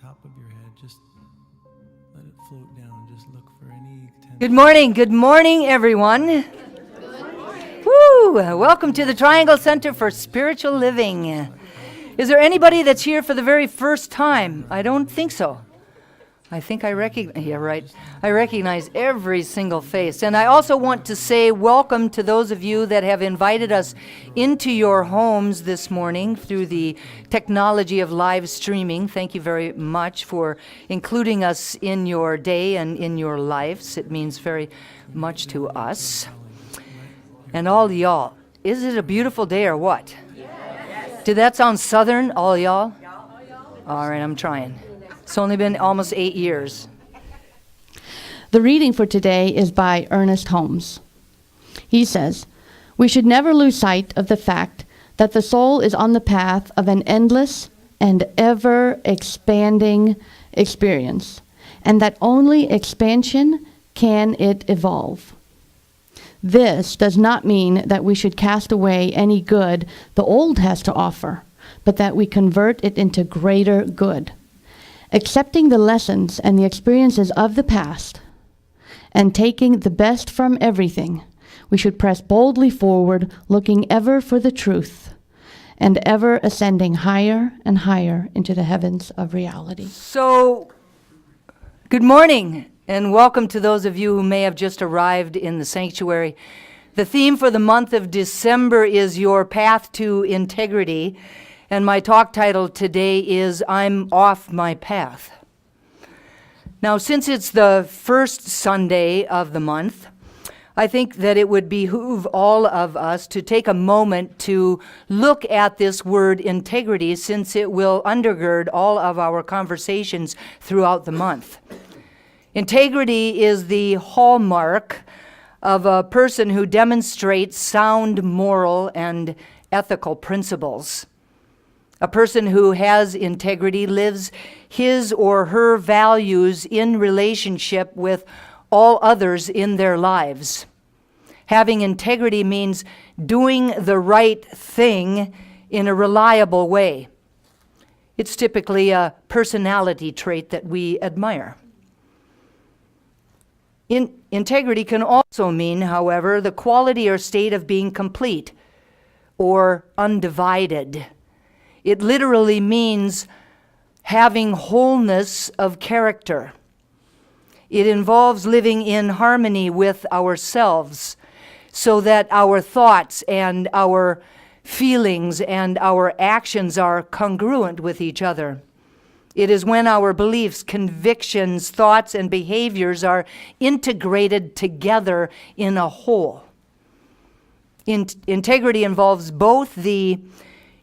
top of your head. Just let it float down. Just look for any tension. Good morning, everyone. Woo! Welcome to the Triangle Center for Spiritual Living. Is there anybody that's here for the very first time? I don't think so. I think I recognize, yeah, right. I recognize every single face. And I also want to say welcome to those of you that have invited us into your homes this morning through the technology of live streaming. Thank you very much for including us in your day and in your lives. It means very much to us. And all y'all, is it a beautiful day or what? Yes. Did that sound southern, all y'all? All right, I'm trying. It's only been almost 8 years. The reading for today is by Ernest Holmes. He says, "We should never lose sight of the fact that the soul is on the path of an endless and ever-expanding experience, and that only expansion can it evolve. This does not mean that we should cast away any good the old has to offer, but that we convert it into greater good. Accepting the lessons and the experiences of the past, and taking the best from everything, we should press boldly forward, looking ever for the truth, and ever ascending higher and higher into the heavens of reality." So, good morning, and welcome to those of you who may have just arrived in the sanctuary. The theme for the month of December is Your Path to Integrity. And my talk title today is I'm Off My Path. Now, since it's the first Sunday of the month, I think that it would behoove all of us to take a moment to look at this word integrity, since it will undergird all of our conversations throughout the month. Integrity is the hallmark of a person who demonstrates sound moral and ethical principles. A person who has integrity lives his or her values in relationship with all others in their lives. Having integrity means doing the right thing in a reliable way. It's typically a personality trait that we admire. Integrity can also mean, however, the quality or state of being complete or undivided. It literally means having wholeness of character. It involves living in harmony with ourselves so that our thoughts and our feelings and our actions are congruent with each other. It is when our beliefs, convictions, thoughts, and behaviors are integrated together in a whole. Integrity involves both the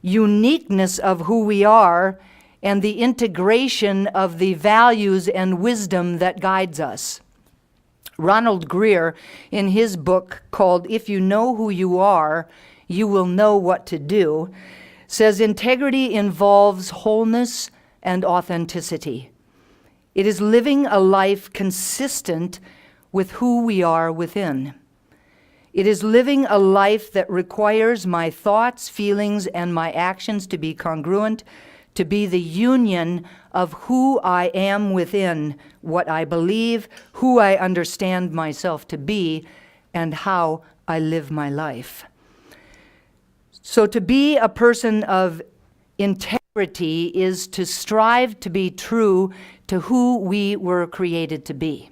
uniqueness of who we are and the integration of the values and wisdom that guides us. Ronald Greer, in his book called If You Know Who You Are, You Will Know What to Do, says integrity involves wholeness and authenticity. It is living a life consistent with who we are within. It is living a life that requires my thoughts, feelings, and my actions to be congruent, to be the union of who I am within, what I believe, who I understand myself to be, and how I live my life. So to be a person of integrity is to strive to be true to who we were created to be.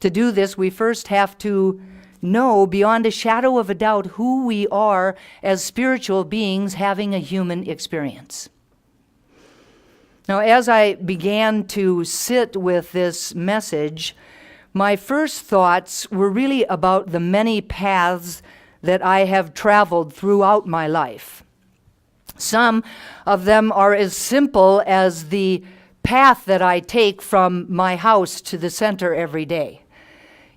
To do this, we first have to know beyond a shadow of a doubt who we are as spiritual beings having a human experience. Now, as I began to sit with this message, my first thoughts were really about the many paths that I have traveled throughout my life. Some of them are as simple as the path that I take from my house to the center every day.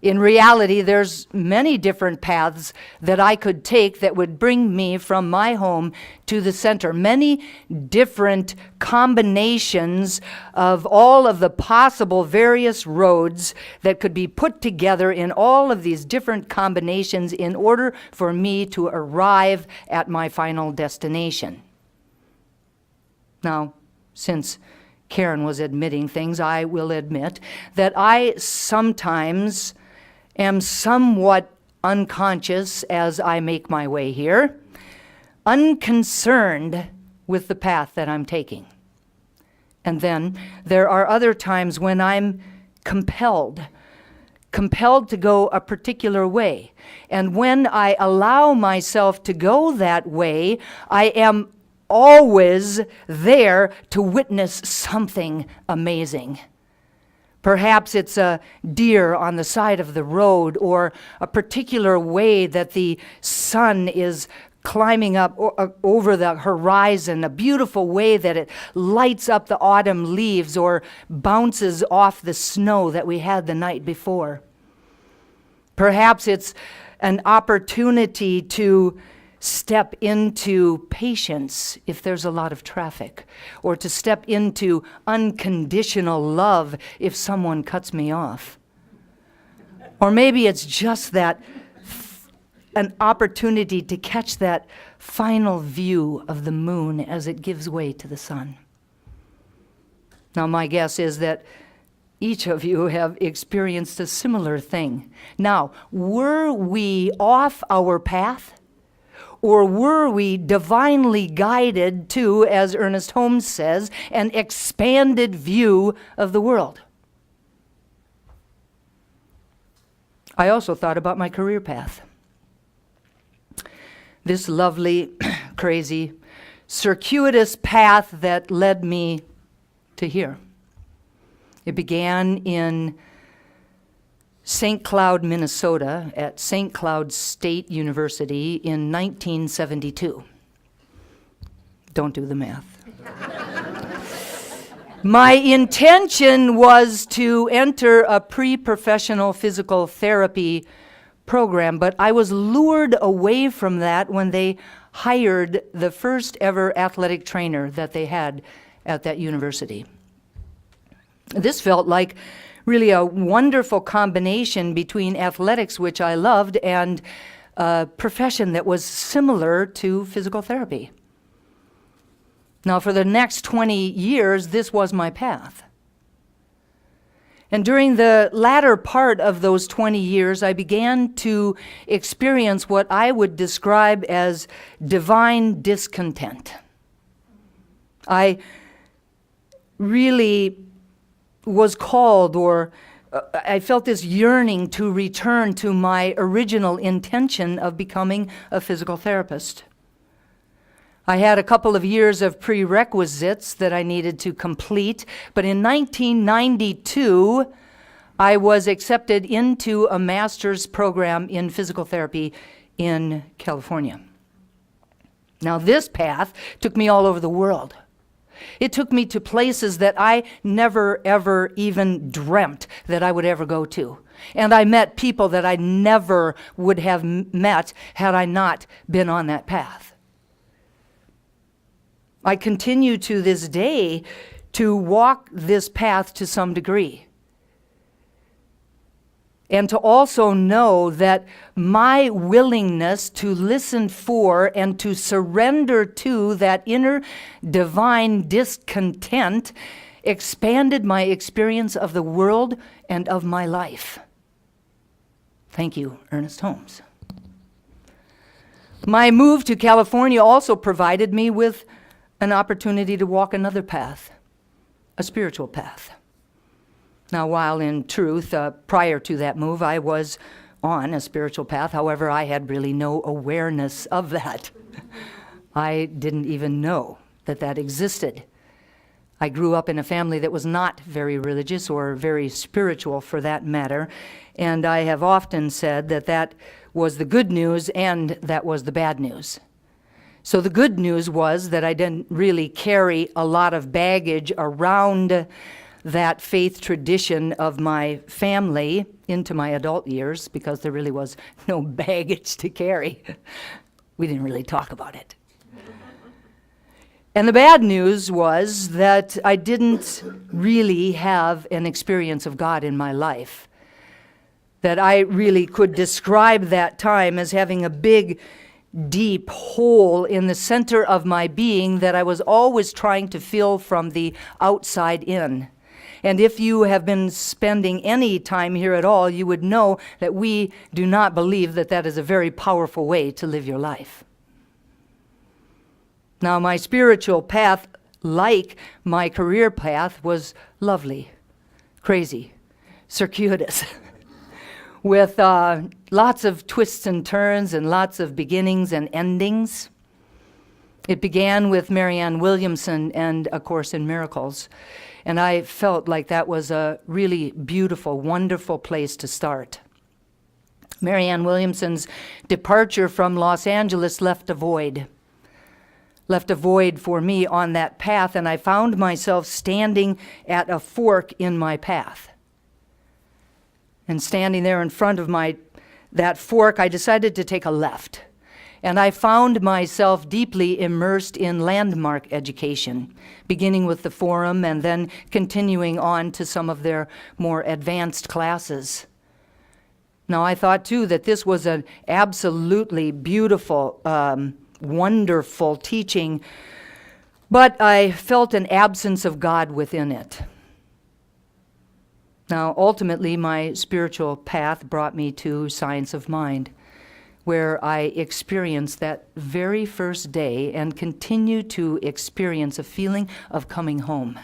In reality, there's many different paths that I could take that would bring me from my home to the center. Many different combinations of all of the possible various roads that could be put together in all of these different combinations in order for me to arrive at my final destination. Now, since Karen was admitting things, I will admit, that I sometimes am somewhat unconscious as I make my way here, unconcerned with the path that I'm taking. And then there are other times when I'm compelled to go a particular way. And when I allow myself to go that way, I am always there to witness something amazing. Perhaps it's a deer on the side of the road, or a particular way that the sun is climbing up over the horizon, a beautiful way that it lights up the autumn leaves or bounces off the snow that we had the night before. Perhaps it's an opportunity to step into patience if there's a lot of traffic, or to step into unconditional love if someone cuts me off. Or maybe it's just that an opportunity to catch that final view of the moon as it gives way to the sun. Now, my guess is that each of you have experienced a similar thing. Now, were we off our path? Or were we divinely guided to, as Ernest Holmes says, an expanded view of the world? I also thought about my career path. This lovely, crazy, circuitous path that led me to here. It began in St. Cloud, Minnesota, at St. Cloud State University in 1972. Don't do the math. My intention was to enter a pre-professional physical therapy program, but I was lured away from that when they hired the first ever athletic trainer that they had at that university. This felt like really a wonderful combination between athletics, which I loved, and a profession that was similar to physical therapy. Now, for the next 20 years, this was my path. And during the latter part of those 20 years, I began to experience what I would describe as divine discontent. I really was called, or I felt this yearning to return to my original intention of becoming a physical therapist. I had a couple of years of prerequisites that I needed to complete, but in 1992, I was accepted into a master's program in physical therapy in California. Now, this path took me all over the world. It took me to places that I never, ever even dreamt that I would ever go to. And I met people that I never would have met had I not been on that path. I continue to this day to walk this path to some degree. And to also know that my willingness to listen for and to surrender to that inner divine discontent expanded my experience of the world and of my life. Thank you, Ernest Holmes. My move to California also provided me with an opportunity to walk another path, a spiritual path. Now, while in truth, prior to that move, I was on a spiritual path. However, I had really no awareness of that. I didn't even know that that existed. I grew up in a family that was not very religious or very spiritual for that matter, and I have often said that that was the good news and that was the bad news. So the good news was that I didn't really carry a lot of baggage around that faith tradition of my family into my adult years, because there really was no baggage to carry. We didn't really talk about it. And the bad news was that I didn't really have an experience of God in my life, that I really could describe that time as having a big deep hole in the center of my being that I was always trying to fill from the outside in. And if you have been spending any time here at all, you would know that we do not believe that that is a very powerful way to live your life. Now, my spiritual path, like my career path, was lovely, crazy, circuitous, with lots of twists and turns and lots of beginnings and endings. It began with Marianne Williamson and A Course in Miracles. And I felt like that was a really beautiful, wonderful place to start. Marianne Williamson's departure from Los Angeles left a void for me on that path, and I found myself standing at a fork in my path. And standing there in front of that fork, I decided to take a left. And I found myself deeply immersed in landmark education, beginning with the Forum and then continuing on to some of their more advanced classes. Now, I thought, too, that this was an absolutely beautiful, wonderful teaching, but I felt an absence of God within it. Now, ultimately, my spiritual path brought me to Science of Mind, where I experienced that very first day and continue to experience a feeling of coming home.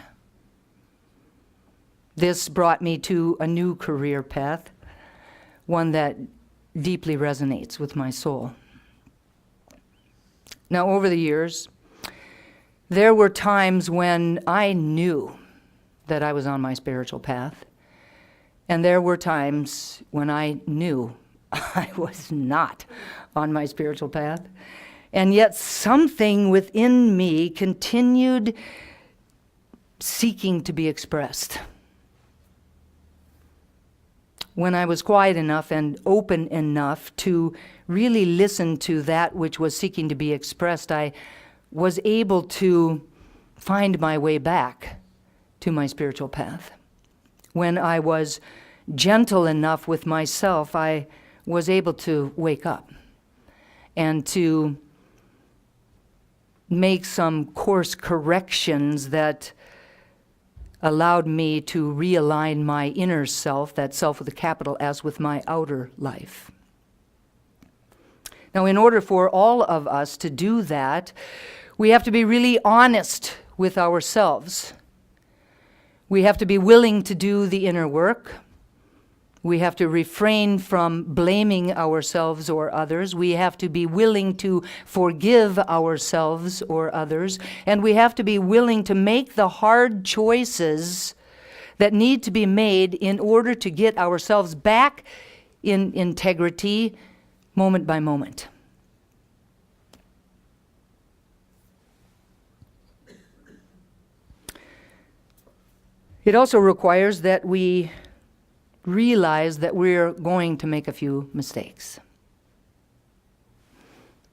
This brought me to a new career path, one that deeply resonates with my soul. Now, over the years, there were times when I knew that I was on my spiritual path, and there were times when I knew I was not on my spiritual path, and yet something within me continued seeking to be expressed. When I was quiet enough and open enough to really listen to that which was seeking to be expressed, I was able to find my way back to my spiritual path. When I was gentle enough with myself, I was able to wake up and to make some course corrections that allowed me to realign my inner self, that self with a capital S, with my outer life. Now, in order for all of us to do that, we have to be really honest with ourselves. We have to be willing to do the inner work. We have to refrain from blaming ourselves or others. We have to be willing to forgive ourselves or others. And we have to be willing to make the hard choices that need to be made in order to get ourselves back in integrity moment by moment. It also requires that we realize that we're going to make a few mistakes.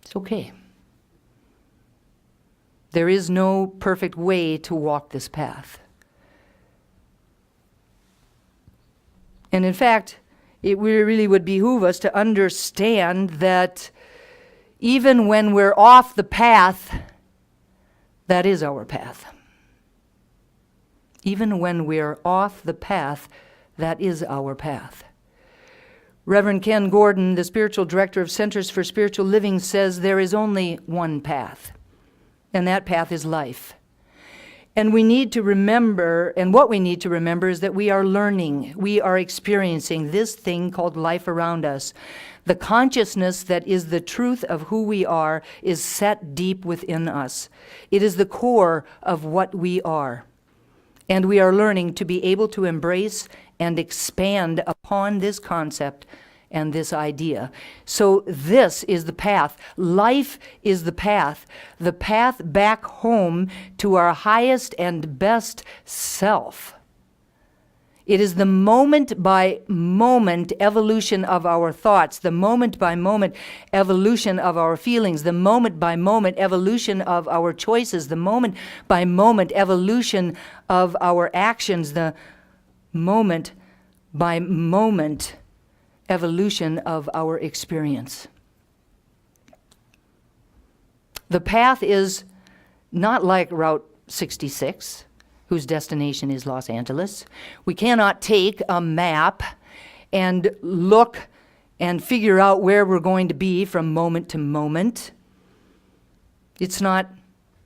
It's okay. There is no perfect way to walk this path. And in fact, it really would behoove us to understand that even when we're off the path, that is our path. Even when we're off the path, that is our path. Reverend Ken Gordon, the spiritual director of Centers for Spiritual Living, says there is only one path, and that path is life. And we need to remember, and what we need to remember is that we are learning, we are experiencing this thing called life around us. The consciousness that is the truth of who we are is set deep within us. It is the core of what we are. And we are learning to be able to embrace and expand upon this concept and this idea. So this is the path. Life is the path back home to our highest and best self. It is the moment by moment evolution of our thoughts, the moment by moment evolution of our feelings, the moment by moment evolution of our choices, the moment by moment evolution of our actions, the moment by moment evolution of our experience. The path is not like Route 66, whose destination is Los Angeles. We cannot take a map and look and figure out where we're going to be from moment to moment. It's not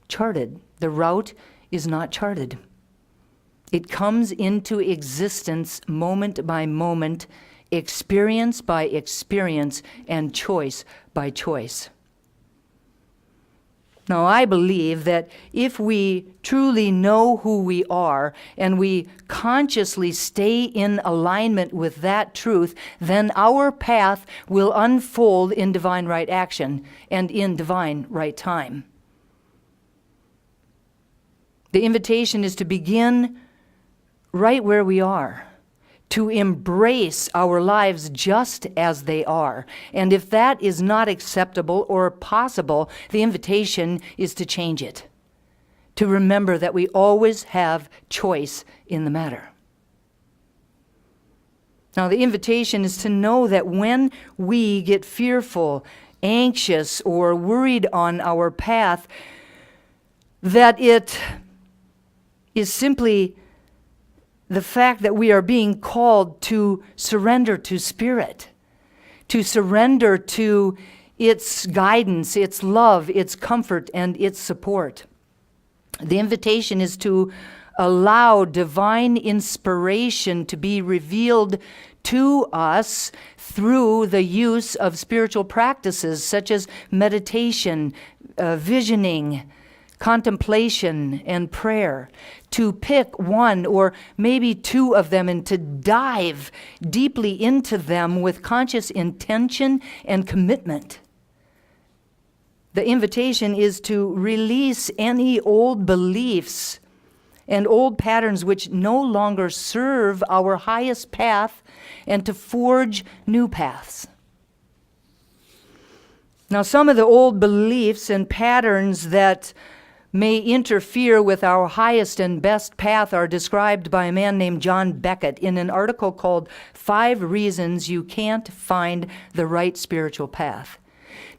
charted. The route is not charted. It comes into existence moment by moment, experience by experience, and choice by choice. Now, I believe that if we truly know who we are and we consciously stay in alignment with that truth, then our path will unfold in divine right action and in divine right time. The invitation is to begin right where we are, to embrace our lives just as they are. And if that is not acceptable or possible, the invitation is to change it, to remember that we always have choice in the matter. Now, the invitation is to know that when we get fearful, anxious, or worried on our path, that it is simply the fact that we are being called to surrender to Spirit, to surrender to its guidance, its love, its comfort, and its support. The invitation is to allow divine inspiration to be revealed to us through the use of spiritual practices such as meditation, visioning, contemplation, and prayer, to pick one or maybe two of them and to dive deeply into them with conscious intention and commitment. The invitation is to release any old beliefs and old patterns which no longer serve our highest path and to forge new paths. Now, some of the old beliefs and patterns that may interfere with our highest and best path are described by a man named John Beckett in an article called 5 Reasons You Can't Find the Right Spiritual Path.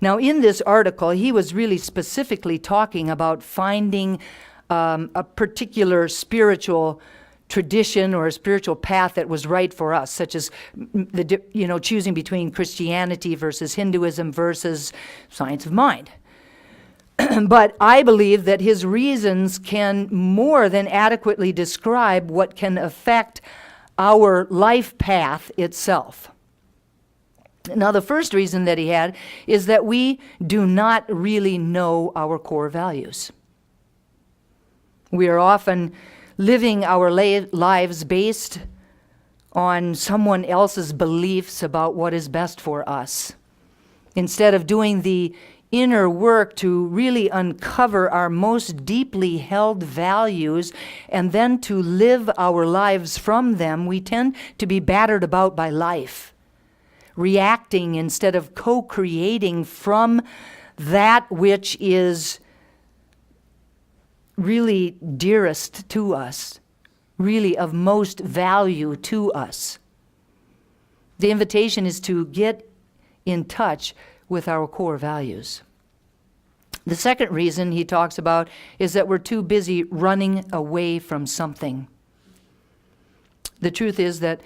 Now, in this article, he was really specifically talking about finding a particular spiritual tradition or a spiritual path that was right for us, such as choosing between Christianity versus Hinduism versus science of mind. But I believe that his reasons can more than adequately describe what can affect our life path itself. Now, the first reason that he had is that we do not really know our core values. We are often living our lives based on someone else's beliefs about what is best for us, instead of doing the inner work to really uncover our most deeply held values and then to live our lives from them. We tend to be battered about by life, reacting instead of co-creating from that which is really dearest to us, really of most value to us. The invitation is to get in touch with our core values. The second reason he talks about is that we're too busy running away from something. The truth is that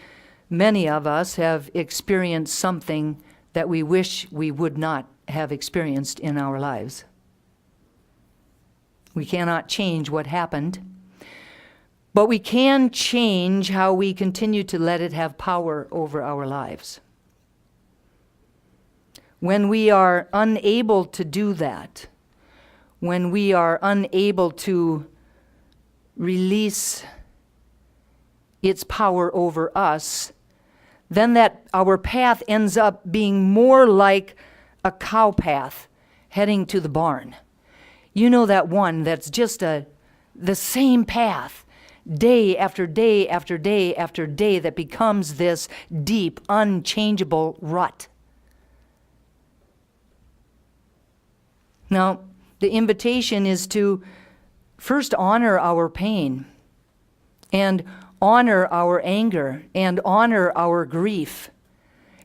many of us have experienced something that we wish we would not have experienced in our lives. We cannot change what happened, but we can change how we continue to let it have power over our lives. When we are unable to do that, when we are unable to release its power over us, then that our path ends up being more like a cow path heading to the barn. You know, that one that's just the same path day after day after day after day that becomes this deep, unchangeable rut. Now, the invitation is to first honor our pain and honor our anger and honor our grief,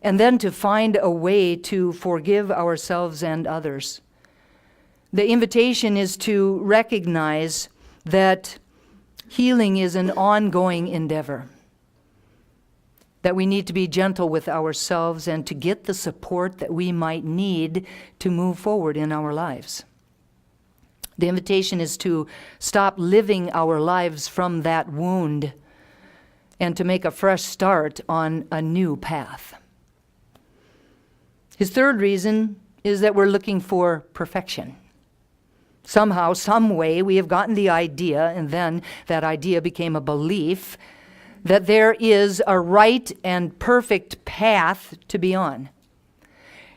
and then to find a way to forgive ourselves and others. The invitation is to recognize that healing is an ongoing endeavor, that we need to be gentle with ourselves and to get the support that we might need to move forward in our lives. The invitation is to stop living our lives from that wound and to make a fresh start on a new path. His third reason is that we're looking for perfection. Somehow, some way, we have gotten the idea, and then that idea became a belief, that there is a right and perfect path to be on.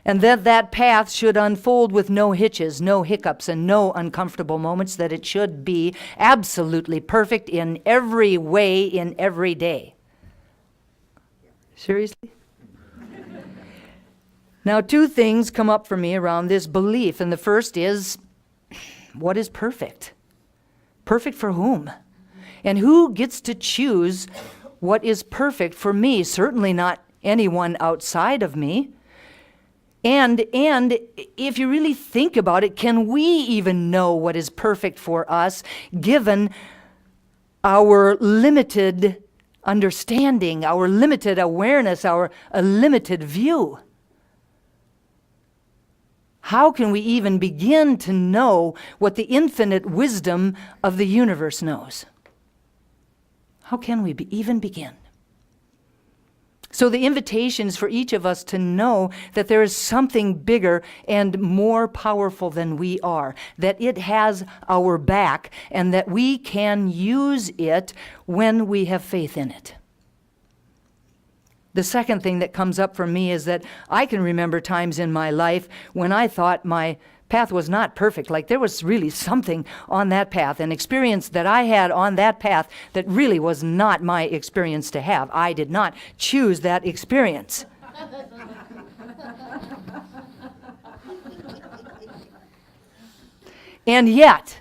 And that path should unfold with no hitches, no hiccups, and no uncomfortable moments, that it should be absolutely perfect in every way, in every day. Seriously? Now, two things come up for me around this belief, and the first is, what is perfect? Perfect for whom? And who gets to choose what is perfect for me? Certainly not anyone outside of me. And if you really think about it, can we even know what is perfect for us, given our limited understanding, our limited awareness, our limited view? How can we even begin to know what the infinite wisdom of the universe knows? How can we even begin? So the invitation is for each of us to know that there is something bigger and more powerful than we are, that it has our back, and that we can use it when we have faith in it. The second thing that comes up for me is that I can remember times in my life when I thought my path was not perfect, like there was really something on that path, an experience that I had on that path that really was not my experience to have. I did not choose that experience. And yet,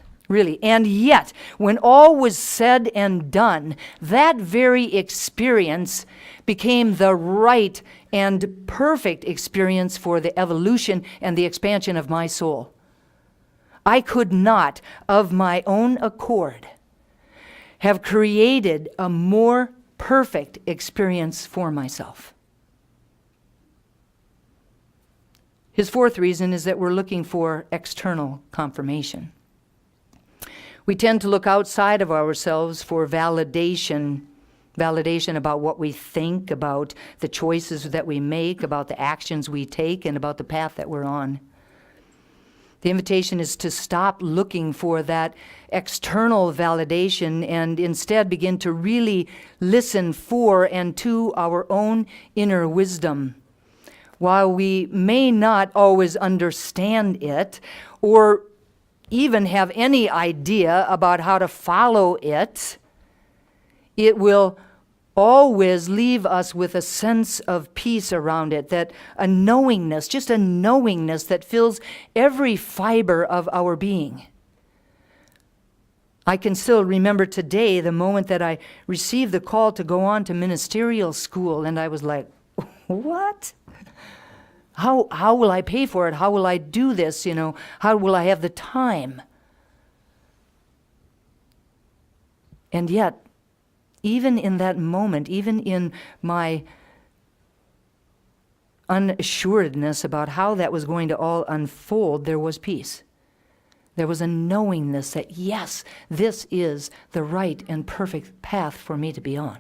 when all was said and done, that very experience became the right and perfect experience for the evolution and the expansion of my soul. I could not, of my own accord, have created a more perfect experience for myself. His fourth reason is that we're looking for external confirmation. We tend to look outside of ourselves for validation about what we think, about the choices that we make, about the actions we take, and about the path that we're on. The invitation is to stop looking for that external validation and instead begin to really listen for and to our own inner wisdom. While we may not always understand it or even have any idea about how to follow it, it will always leave us with a sense of peace around it, that a knowingness, just a knowingness that fills every fiber of our being. I can still remember today the moment that I received the call to go on to ministerial school, and I was like, what? How will I pay for it? How will I do this? How will I have the time? And yet, even in that moment, even in my unassuredness about how that was going to all unfold, there was peace. There was a knowingness that, yes, this is the right and perfect path for me to be on.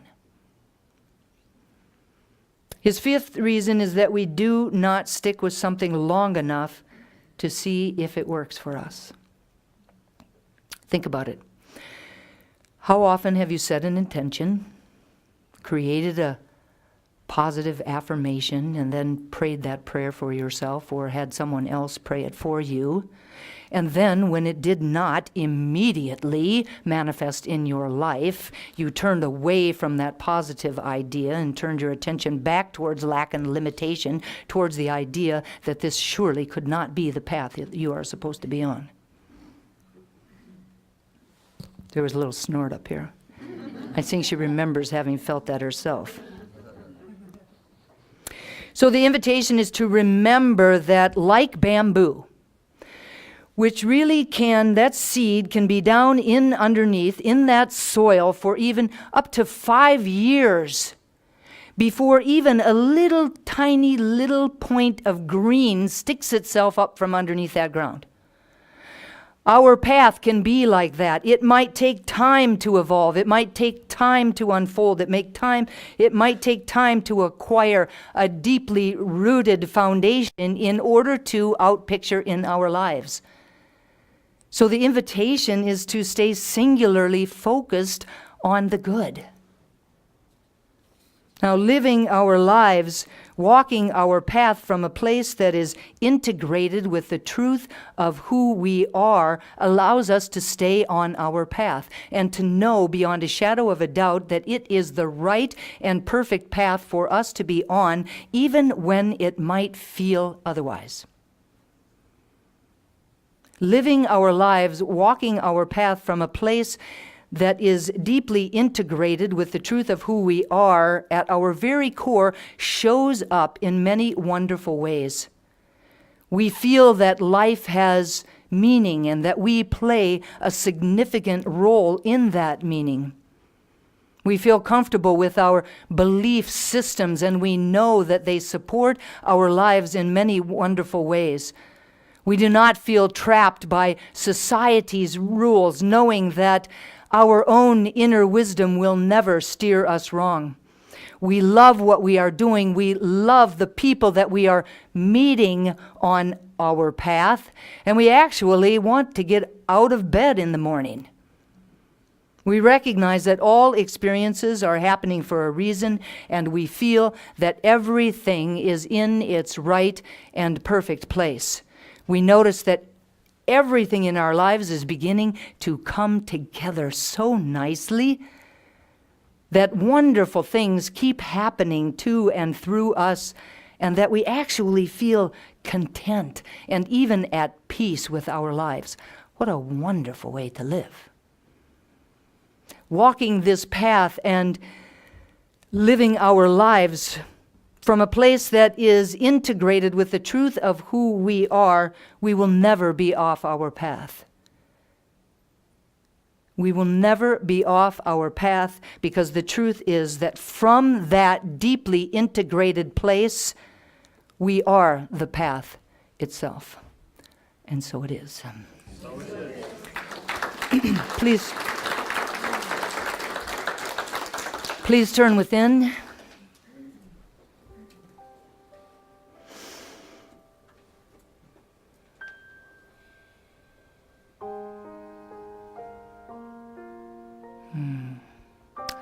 His fifth reason is that we do not stick with something long enough to see if it works for us. Think about it. How often have you set an intention, created a positive affirmation, and then prayed that prayer for yourself or had someone else pray it for you? And then when it did not immediately manifest in your life, you turned away from that positive idea and turned your attention back towards lack and limitation, towards the idea that this surely could not be the path that you are supposed to be on. There was a little snort up here. I think she remembers having felt that herself. So the invitation is to remember that, like bamboo, which really that seed can be down in underneath in that soil for even up to 5 years before even a little tiny little point of green sticks itself up from underneath that ground. Our path can be like that. It might take time to evolve. It might take time to unfold. It might take time to acquire a deeply rooted foundation in order to outpicture in our lives. So the invitation is to stay singularly focused on the good. Now, living our lives, walking our path from a place that is integrated with the truth of who we are, allows us to stay on our path and to know beyond a shadow of a doubt that it is the right and perfect path for us to be on, even when it might feel otherwise. Living our lives, walking our path from a place that is deeply integrated with the truth of who we are at our very core shows up in many wonderful ways. We feel that life has meaning and that we play a significant role in that meaning. We feel comfortable with our belief systems and we know that they support our lives in many wonderful ways. We do not feel trapped by society's rules, knowing that our own inner wisdom will never steer us wrong. We love what we are doing. We love the people that we are meeting on our path, and we actually want to get out of bed in the morning. We recognize that all experiences are happening for a reason, and we feel that everything is in its right and perfect place. We notice that everything in our lives is beginning to come together so nicely that wonderful things keep happening to and through us, and that we actually feel content and even at peace with our lives. What a wonderful way to live. Walking this path and living our lives from a place that is integrated with the truth of who we are, we will never be off our path. We will never be off our path, because the truth is that from that deeply integrated place, we are the path itself. And so it is. Please turn within.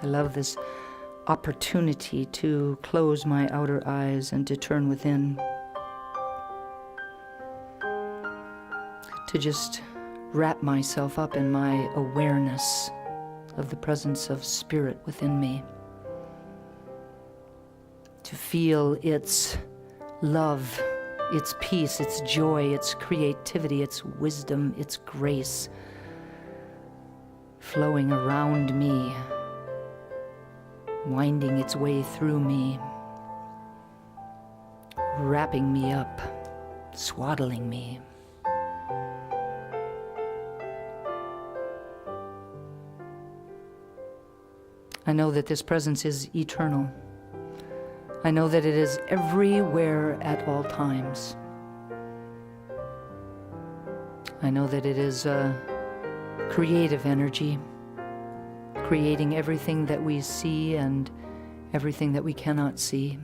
I love this opportunity to close my outer eyes and to turn within. To just wrap myself up in my awareness of the presence of Spirit within me. To feel its love, its peace, its joy, its creativity, its wisdom, its grace flowing around me, winding its way through me, wrapping me up, swaddling me. I know that this presence is eternal. I know that it is everywhere at all times. I know that it is a creative energy, creating everything that we see and everything that we cannot see.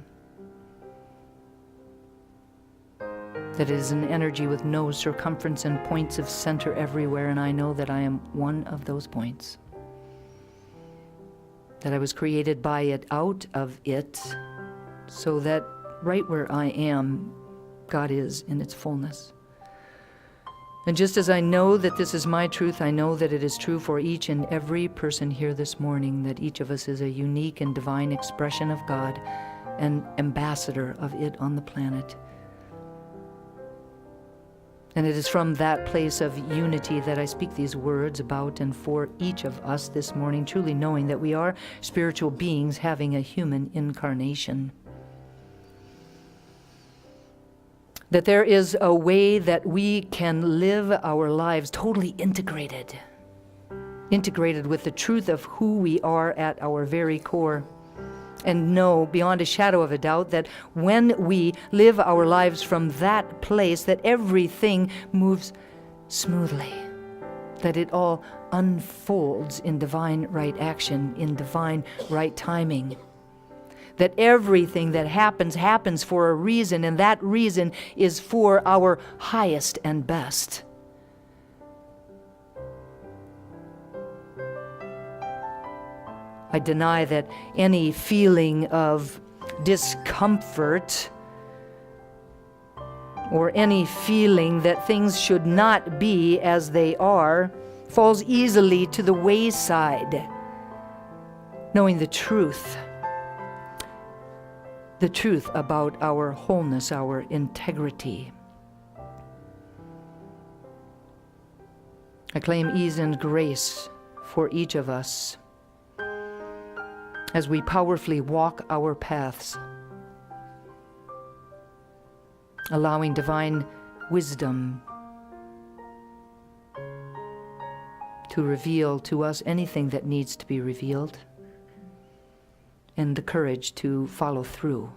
That it is an energy with no circumference and points of center everywhere, and I know that I am one of those points. That I was created by it, out of it, so that right where I am, God is in its fullness. And just as I know that this is my truth, I know that it is true for each and every person here this morning, that each of us is a unique and divine expression of God, an ambassador of it on the planet. And it is from that place of unity that I speak these words about and for each of us this morning, truly knowing that we are spiritual beings having a human incarnation. that there is a way that we can live our lives totally integrated with the truth of who we are at our very core. And know beyond a shadow of a doubt that when we live our lives from that place, that everything moves smoothly, that it all unfolds in divine right action, in divine right timing, that everything that happens for a reason, and that reason is for our highest and best. I deny that any feeling of discomfort or any feeling that things should not be as they are falls easily to the wayside, knowing the truth about our wholeness, our integrity. I claim ease and grace for each of us as we powerfully walk our paths, allowing divine wisdom to reveal to us anything that needs to be revealed, and the courage to follow through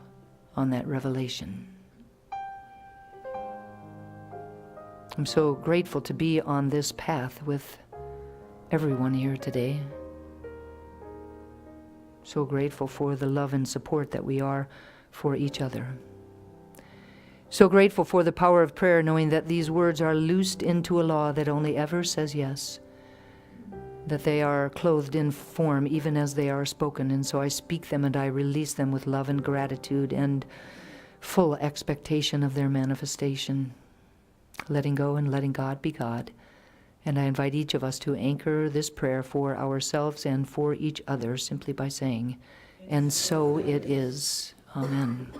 on that revelation. I'm so grateful to be on this path with everyone here today. So grateful for the love and support that we are for each other. So grateful for the power of prayer, knowing that these words are loosed into a law that only ever says yes, that they are clothed in form even as they are spoken, and so I speak them and I release them with love and gratitude and full expectation of their manifestation, letting go and letting God be God. And I invite each of us to anchor this prayer for ourselves and for each other simply by saying, "And so it is." Amen.